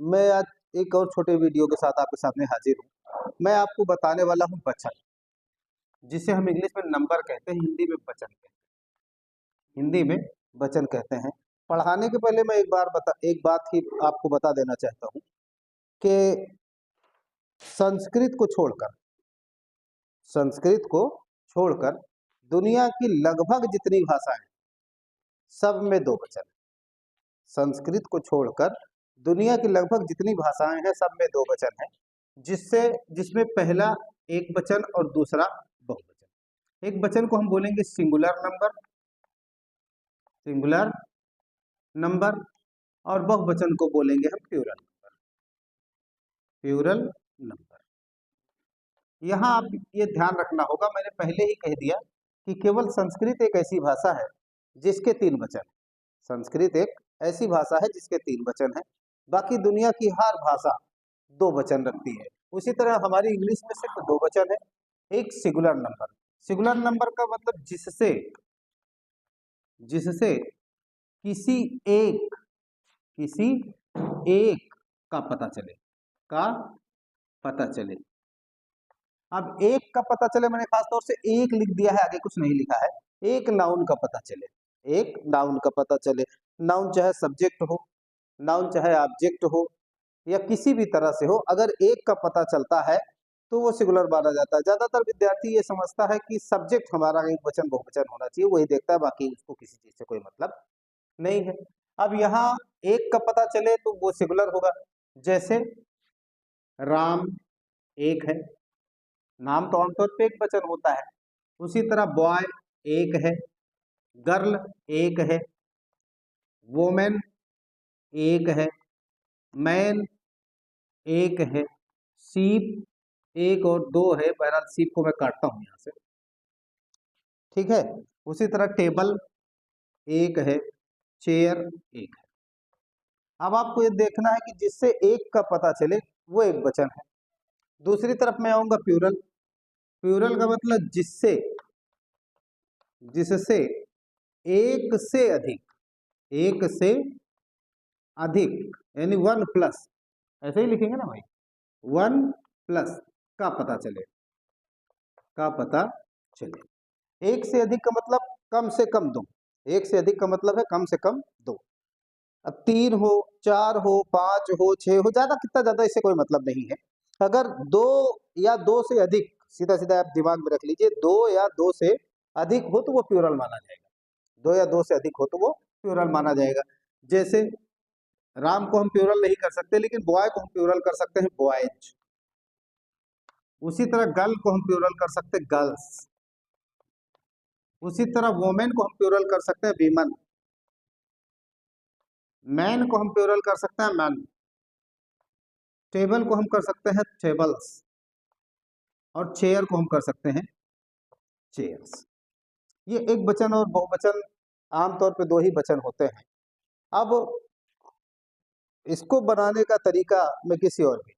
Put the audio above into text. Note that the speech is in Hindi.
मैं आज एक और छोटे वीडियो के साथ आपके सामने हाजिर हूँ। मैं आपको बताने वाला हूँ वचन, जिसे हम इंग्लिश में नंबर कहते हैं, हिंदी में वचन कहते हैं। हिंदी में वचन कहते हैं। पढ़ाने के पहले मैं एक बात ही आपको बता देना चाहता हूँ कि संस्कृत को छोड़कर दुनिया की लगभग जितनी भाषाएं, सब में दो वचन है। संस्कृत को छोड़कर दुनिया की लगभग जितनी भाषाएं हैं, सब में दो वचन है, जिसमें पहला एक वचन और दूसरा बहुवचन। एक वचन को हम बोलेंगे सिंगुलर नंबर, और बहुवचन को बोलेंगे हम प्यूरल नंबर। यहाँ आप ये ध्यान रखना होगा, मैंने पहले ही कह दिया कि केवल संस्कृत एक ऐसी भाषा है जिसके तीन वचन है। संस्कृत एक ऐसी भाषा है जिसके तीन वचन है। बाकी दुनिया की हर भाषा दो वचन रखती है। उसी तरह हमारी इंग्लिश में सिर्फ दो वचन है। एक सिंगुलर नंबर का मतलब जिससे किसी एक का पता चले। अब एक का पता चले, मैंने खास तौर से एक लिख दिया है, आगे कुछ नहीं लिखा है। एक नाउन का पता चले, नाउन चाहे सब्जेक्ट हो, नाउन चाहे ऑब्जेक्ट हो, या किसी भी तरह से हो, अगर एक का पता चलता है तो वो सिंगुलर माना जाता है। ज्यादातर विद्यार्थी ये समझता है कि सब्जेक्ट हमारा एक वचन बहुवचन होना चाहिए, वही देखता है, बाकी उसको किसी चीज से कोई मतलब नहीं है। अब यहाँ एक का पता चले तो वो सिंगुलर होगा। जैसे राम एक है, नाम तो आमतौर पे एक वचन होता है। उसी तरह बॉय एक है, गर्ल एक है, वोमेन एक है, मैन एक है, सीप एक और दो है। बहरहाल सीप को मैं काटता हूं यहां से, ठीक है। उसी तरह टेबल एक है, चेयर एक है। अब आपको ये देखना है कि जिससे एक का पता चले वो एक वचन है। दूसरी तरफ मैं आऊंगा प्यूरल का मतलब जिससे एक से अधिक यानी वन प्लस, ऐसे ही लिखेंगे ना भाई, वन प्लस का पता चले। एक से अधिक का मतलब कम से कम दो। एक से अधिक का मतलब है कम से कम दो। अब तीन हो, चार हो, पांच हो, छह हो, ज्यादा कितना ज्यादा इससे कोई मतलब नहीं है। अगर दो या दो से अधिक, सीधा सीधा आप दिमाग में रख लीजिए, दो या दो से अधिक हो तो वो प्लूरल माना जाएगा। दो या दो से अधिक हो तो वो प्लूरल माना जाएगा। जैसे राम को हम प्लूरल नहीं कर सकते, लेकिन बॉय को हम प्लूरल कर सकते हैं, बॉयज। उसी तरह गर्ल को हम प्लूरल कर सकते हैं, गर्ल्स। उसी तरह वोमेन को हम प्लूरल कर सकते हैं, वीमन। मैन को हम प्लूरल कर सकते हैं, मैन। टेबल को हम कर सकते हैं, टेबल्स। और चेयर को हम कर सकते हैं, चेयर्स। ये एक वचन और बहुवचन आमतौर पे दो ही वचन होते हैं। अब इसको बनाने का तरीका मैं किसी और भी